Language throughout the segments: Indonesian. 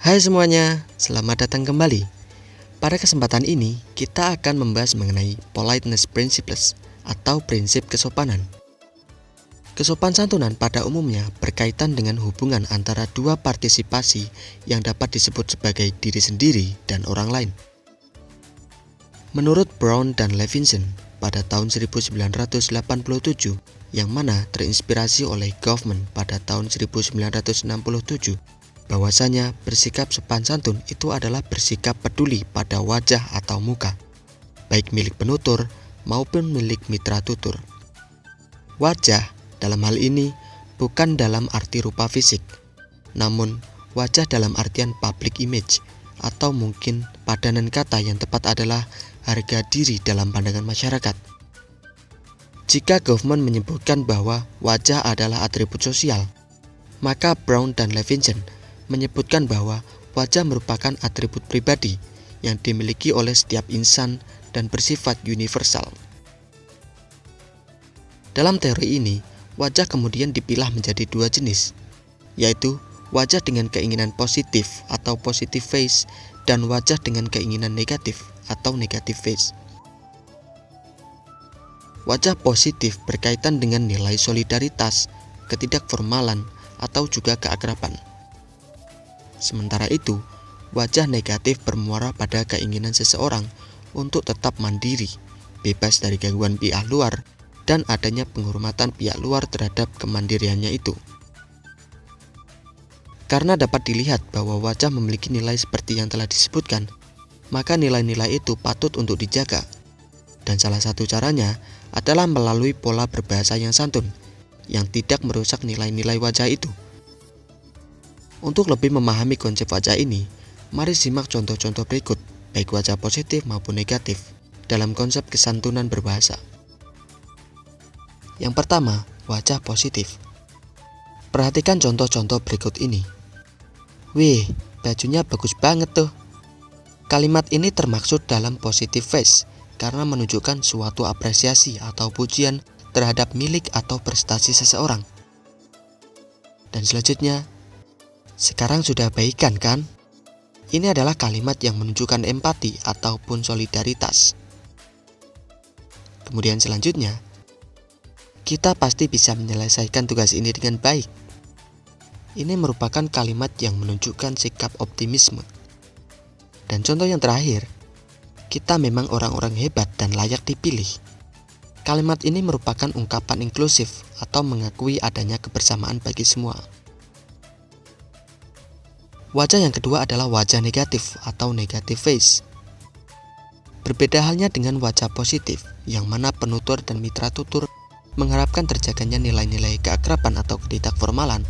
Hai semuanya, selamat datang kembali. Pada kesempatan ini, kita akan membahas mengenai politeness principles atau prinsip kesopanan. Kesopan santunan pada umumnya berkaitan dengan hubungan antara dua partisipasi yang dapat disebut sebagai diri sendiri dan orang lain. Menurut Brown dan Levinson pada tahun 1987, yang mana terinspirasi oleh Goffman pada tahun 1967, bahwasanya bersikap sopan santun itu adalah bersikap peduli pada wajah atau muka, baik milik penutur maupun milik mitra tutur. Wajah dalam hal ini bukan dalam arti rupa fisik, namun wajah dalam artian public image, atau mungkin padanan kata yang tepat adalah harga diri dalam pandangan masyarakat. Jika Goffman menyebutkan bahwa wajah adalah atribut sosial, maka Brown dan Levinson menyebutkan bahwa wajah merupakan atribut pribadi yang dimiliki oleh setiap insan dan bersifat universal. Dalam teori ini, wajah kemudian dipilah menjadi dua jenis, yaitu wajah dengan keinginan positif atau positive face dan wajah dengan keinginan negatif atau negative face. Wajah positif berkaitan dengan nilai solidaritas, ketidakformalan, atau juga keakraban. Sementara itu, wajah negatif bermuara pada keinginan seseorang untuk tetap mandiri, bebas dari gangguan pihak luar, dan adanya penghormatan pihak luar terhadap kemandiriannya itu. Karena dapat dilihat bahwa wajah memiliki nilai seperti yang telah disebutkan, maka nilai-nilai itu patut untuk dijaga. Dan salah satu caranya adalah melalui pola berbahasa yang santun, yang tidak merusak nilai-nilai wajah itu. Untuk lebih memahami konsep wajah ini, mari simak contoh-contoh berikut, baik wajah positif maupun negatif, dalam konsep kesantunan berbahasa. Yang pertama, wajah positif. Perhatikan contoh-contoh berikut ini. Wih, bajunya bagus banget tuh. Kalimat ini termaksud dalam positive face, karena menunjukkan suatu apresiasi atau pujian terhadap milik atau prestasi seseorang. Dan selanjutnya, sekarang sudah baikan kan? Ini adalah kalimat yang menunjukkan empati ataupun solidaritas. Kemudian selanjutnya, kita pasti bisa menyelesaikan tugas ini dengan baik. Ini merupakan kalimat yang menunjukkan sikap optimisme. Dan contoh yang terakhir, kita memang orang-orang hebat dan layak dipilih. Kalimat ini merupakan ungkapan inklusif atau mengakui adanya kebersamaan bagi semua. Wajah yang kedua adalah wajah negatif atau negative face. Berbeda halnya dengan wajah positif, yang mana penutur dan mitra tutur mengharapkan terjaganya nilai-nilai keakraban atau ketidakformalan,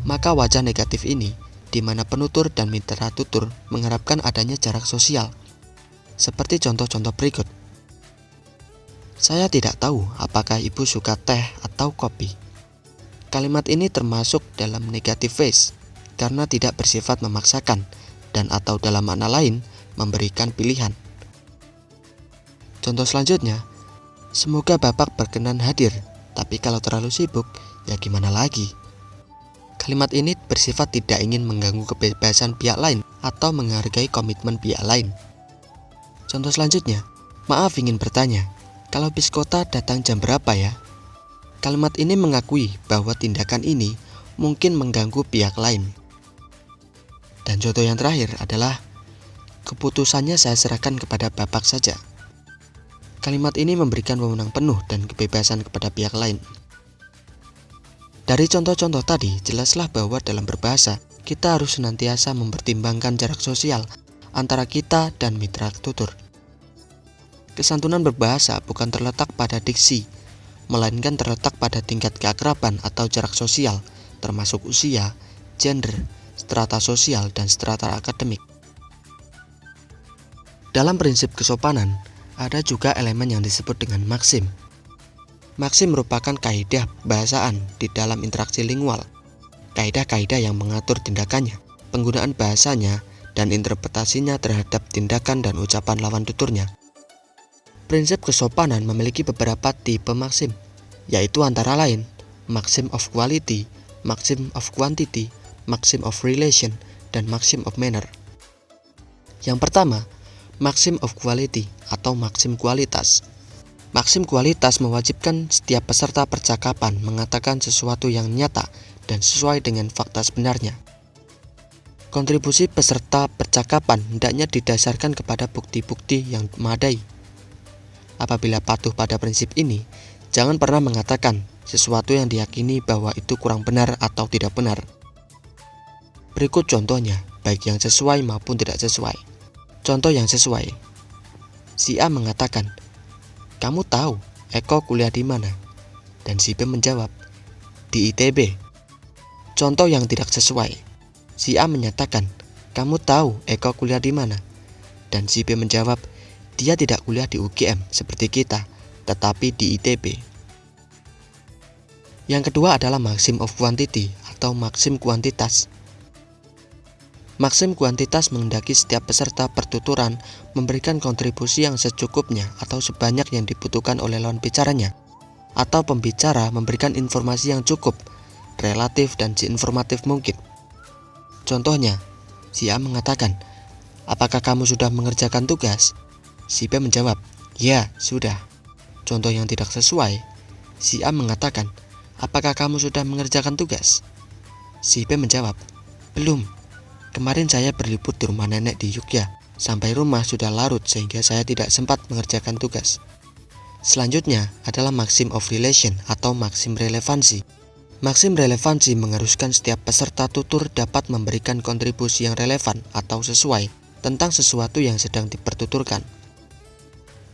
maka wajah negatif ini, di mana penutur dan mitra tutur mengharapkan adanya jarak sosial. Seperti contoh-contoh berikut. Saya tidak tahu apakah ibu suka teh atau kopi. Kalimat ini termasuk dalam negative face, karena tidak bersifat memaksakan dan atau dalam makna lain memberikan pilihan. Contoh selanjutnya, semoga Bapak berkenan hadir, tapi kalau terlalu sibuk, ya gimana lagi? Kalimat ini bersifat tidak ingin mengganggu kebebasan pihak lain atau menghargai komitmen pihak lain. Contoh selanjutnya, maaf ingin bertanya, kalau bis kota datang jam berapa ya? Kalimat ini mengakui bahwa tindakan ini mungkin mengganggu pihak lain. Dan contoh yang terakhir adalah, keputusannya saya serahkan kepada Bapak saja. Kalimat ini memberikan wewenang penuh dan kebebasan kepada pihak lain. Dari contoh-contoh tadi, jelaslah bahwa dalam berbahasa, kita harus senantiasa mempertimbangkan jarak sosial antara kita dan mitra tutur. Kesantunan berbahasa bukan terletak pada diksi, melainkan terletak pada tingkat keakraban atau jarak sosial, termasuk usia, gender, strata sosial, dan strata akademik. Dalam prinsip kesopanan, ada juga elemen yang disebut dengan maksim. Maksim merupakan kaidah bahasaan di dalam interaksi lingual. Kaidah-kaidah yang mengatur tindakannya, penggunaan bahasanya, dan interpretasinya terhadap tindakan dan ucapan lawan tuturnya. Prinsip kesopanan memiliki beberapa tipe maksim, yaitu antara lain maxim of quality, maxim of quantity, maxim of relation, dan maxim of manner. Yang pertama, maxim of quality atau maxim kualitas. Maxim kualitas mewajibkan setiap peserta percakapan mengatakan sesuatu yang nyata dan sesuai dengan fakta sebenarnya. Kontribusi peserta percakapan hendaknya didasarkan kepada bukti-bukti yang memadai. Apabila patuh pada prinsip ini, jangan pernah mengatakan sesuatu yang diyakini bahwa itu kurang benar atau tidak benar. Berikut contohnya, baik yang sesuai maupun tidak sesuai. Contoh yang sesuai. Si A mengatakan, "Kamu tahu Eko kuliah di mana?" Dan si B menjawab, "Di ITB." Contoh yang tidak sesuai. Si A menyatakan, "Kamu tahu Eko kuliah di mana?" Dan si B menjawab, "Dia tidak kuliah di UGM seperti kita, tetapi di ITB." Yang kedua adalah maxim of quantity atau maxim kuantitas. Maxim kuantitas menghendaki setiap peserta pertuturan memberikan kontribusi yang secukupnya atau sebanyak yang dibutuhkan oleh lawan bicaranya, atau pembicara memberikan informasi yang cukup, relatif dan seinformatif mungkin. Contohnya, si A mengatakan, "Apakah kamu sudah mengerjakan tugas?" Si B menjawab, "Ya, sudah." Contoh yang tidak sesuai. Si A mengatakan, "Apakah kamu sudah mengerjakan tugas?" Si B menjawab, "Belum. Kemarin saya berlibur di rumah nenek di Yogyakarta. Sampai rumah sudah larut sehingga saya tidak sempat mengerjakan tugas." Selanjutnya adalah maxim of relation atau maxim relevansi. Maxim relevansi mengharuskan setiap peserta tutur dapat memberikan kontribusi yang relevan atau sesuai tentang sesuatu yang sedang dipertuturkan.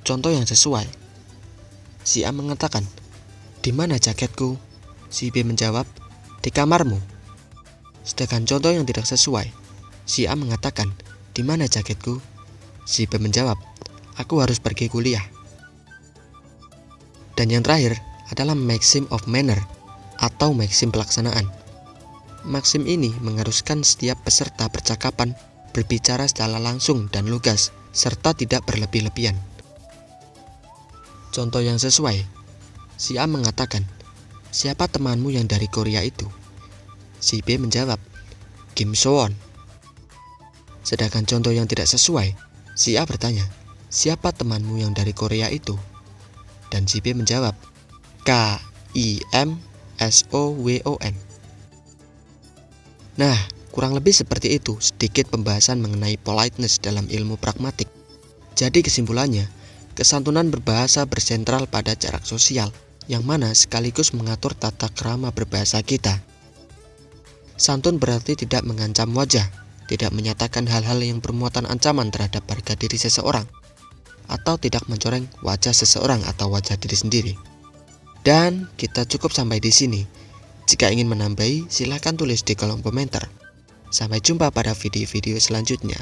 Contoh yang sesuai. Si A mengatakan, "Di mana jaketku?" Si B menjawab, "Di kamarmu." Sedangkan contoh yang tidak sesuai. Si A mengatakan, "Di mana jaketku?" Si B menjawab, "Aku harus pergi kuliah." Dan yang terakhir adalah maxim of manner atau maxim pelaksanaan. Maxim ini mengharuskan setiap peserta percakapan berbicara secara langsung dan lugas serta tidak berlebih-lebihan. Contoh yang sesuai. Si A mengatakan, "Siapa temanmu yang dari Korea itu?" Si B menjawab, "Kim So-won." Sedangkan contoh yang tidak sesuai, si A bertanya, "Siapa temanmu yang dari Korea itu?" Dan si B menjawab, "KIMSOWON." Nah, kurang lebih seperti itu sedikit pembahasan mengenai politeness dalam ilmu pragmatik. Jadi kesimpulannya, kesantunan berbahasa bersentral pada jarak sosial, yang mana sekaligus mengatur tata krama berbahasa kita. Santun berarti tidak mengancam wajah, tidak menyatakan hal-hal yang bermuatan ancaman terhadap harga diri seseorang, atau tidak mencoreng wajah seseorang atau wajah diri sendiri. Dan kita cukup sampai di sini. Jika ingin menambahi, silahkan tulis di kolom komentar. Sampai jumpa pada video-video selanjutnya.